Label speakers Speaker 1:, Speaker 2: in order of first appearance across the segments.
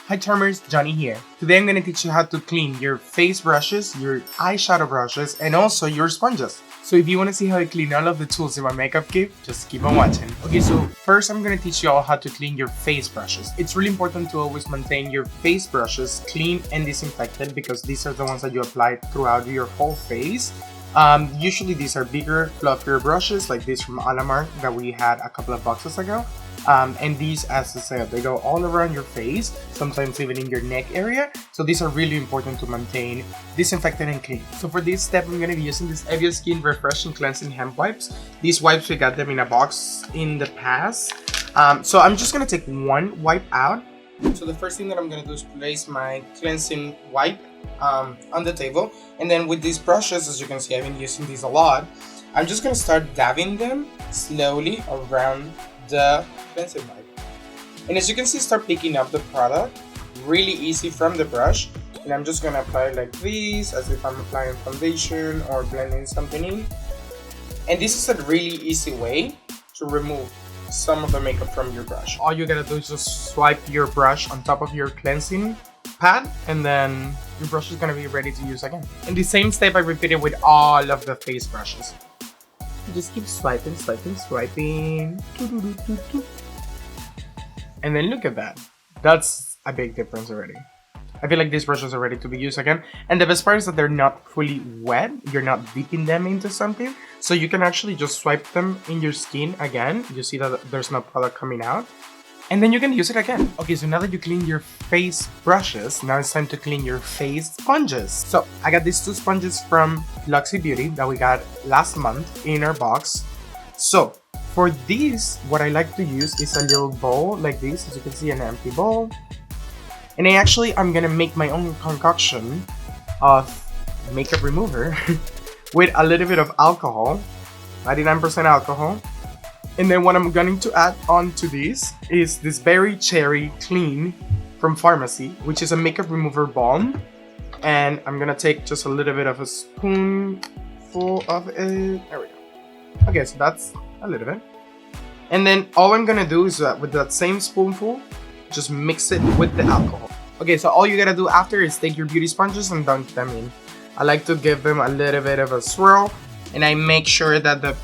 Speaker 1: Hi Charmers, Johnny here. Today I'm going to teach you how to clean your face brushes, your eyeshadow brushes, and also your sponges. So if you want to see how I clean all of the tools in my makeup kit, just keep on watching. Okay, so first I'm going to teach you all how to clean your face brushes. It's really important to always maintain your face brushes clean and disinfected because these are the ones that you apply throughout your whole face. Usually these are bigger, fluffier brushes like this from Alamar that we had a couple of boxes ago. And these, as I said, they go all around your face, sometimes even in your neck area. So these are really important to maintain disinfected and clean. So for this step, I'm going to be using this Evian Skin Refreshing Cleansing Hand Wipes. These wipes, we got them in a box in the past. So I'm just going to take one wipe out. So the first thing that I'm going to do is place my cleansing wipe on the table. And then with these brushes, as you can see, I've been using these a lot. I'm just going to start dabbing them slowly around the cleansing wipe. And as you can see, start picking up the product really easy from the brush. And I'm just going to apply like this, as if I'm applying foundation or blending something in. And this is a really easy way to remove some of the makeup from your brush. All you gotta do is just swipe your brush on top of your cleansing pad, and then your brush is gonna be ready to use again. And the same step I repeated with all of the face brushes. Just keep swiping, swiping, swiping. And then look at that. That's a big difference already. I feel like these brushes are ready to be used again. And the best part is that they're not fully wet. You're not dipping them into something. So you can actually just swipe them in your skin again. You see that there's no product coming out. And then you can use it again. Okay, so now that you clean your face brushes, now it's time to clean your face sponges. So I got these two sponges from Luxy Beauty that we got last month in our box. So for these, what I like to use is a little bowl like this. As you can see, an empty bowl. And I'm gonna make my own concoction of makeup remover with a little bit of alcohol, 99% alcohol. And then what I'm going to add on to this is this Berry Cherry Clean from Pharmacy, which is a makeup remover balm. And I'm gonna take just a little bit of a spoonful of it. There we go. Okay, so that's a little bit. And then all I'm gonna do is with that same spoonful, just mix it with the alcohol. Okay, so all you gotta do after is take your beauty sponges and dunk them in. I like to give them a little bit of a swirl, and I make sure that the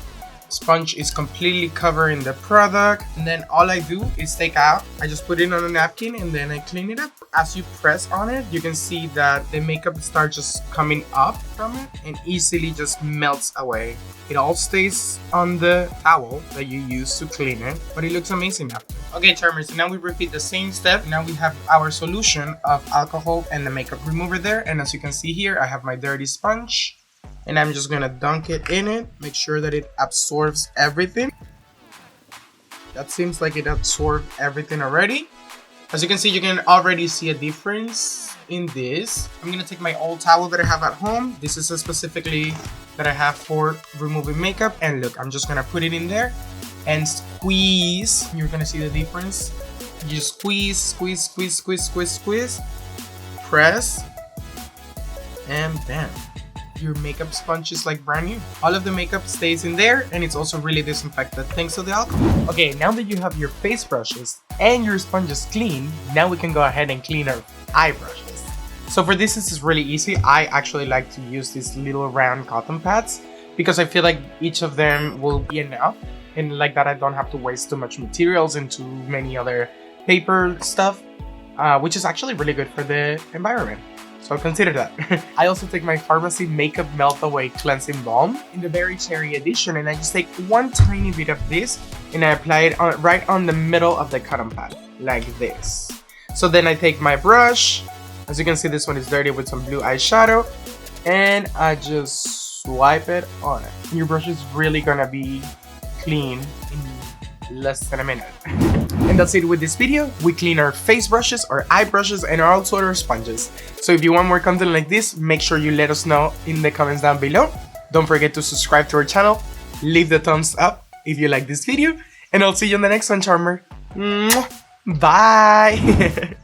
Speaker 1: sponge is completely covering the product. And then all I do is take out, I just put it on a napkin and then I clean it up. As you press on it, you can see that the makeup starts just coming up from it and easily just melts away. It all stays on the towel that you use to clean it, but it looks amazing after. Okay, Charmers, so now we repeat the same step. Now we have our solution of alcohol and the makeup remover there. And as you can see here, I have my dirty sponge. And I'm just gonna dunk it in it, make sure that it absorbs everything. That seems like it absorbed everything already. As you can see, you can already see a difference in this. I'm gonna take my old towel that I have at home. This is specifically that I have for removing makeup. And look, I'm just gonna put it in there and squeeze. You're gonna see the difference. You just squeeze, squeeze, squeeze, squeeze, squeeze, squeeze. Press. And bam. Your makeup sponge is like brand new. All of the makeup stays in there, and it's also really disinfected thanks to the alcohol. Okay, now that you have your face brushes and your sponges clean, now we can go ahead and clean our eye brushes. So for this is really easy. I actually like to use these little round cotton pads because I feel like each of them will be enough, and like that I don't have to waste too much materials and too many other paper stuff, which is actually really good for the environment. So consider that. I also take my Pharmacy Makeup Melt Away Cleansing Balm in the Berry Cherry edition, and I just take one tiny bit of this and I apply it right on the middle of the cotton pad, like this. So then I take my brush. As you can see, this one is dirty with some blue eyeshadow, and I just swipe it on it. And your brush is really gonna be clean in less than a minute. And that's it with this video. We clean our face brushes, our eye brushes, and also our sponges. So if you want more content like this, make sure you let us know in the comments down below. Don't forget to subscribe to our channel, leave the thumbs up if you like this video, and I'll see you in the next one, Charmer. Bye!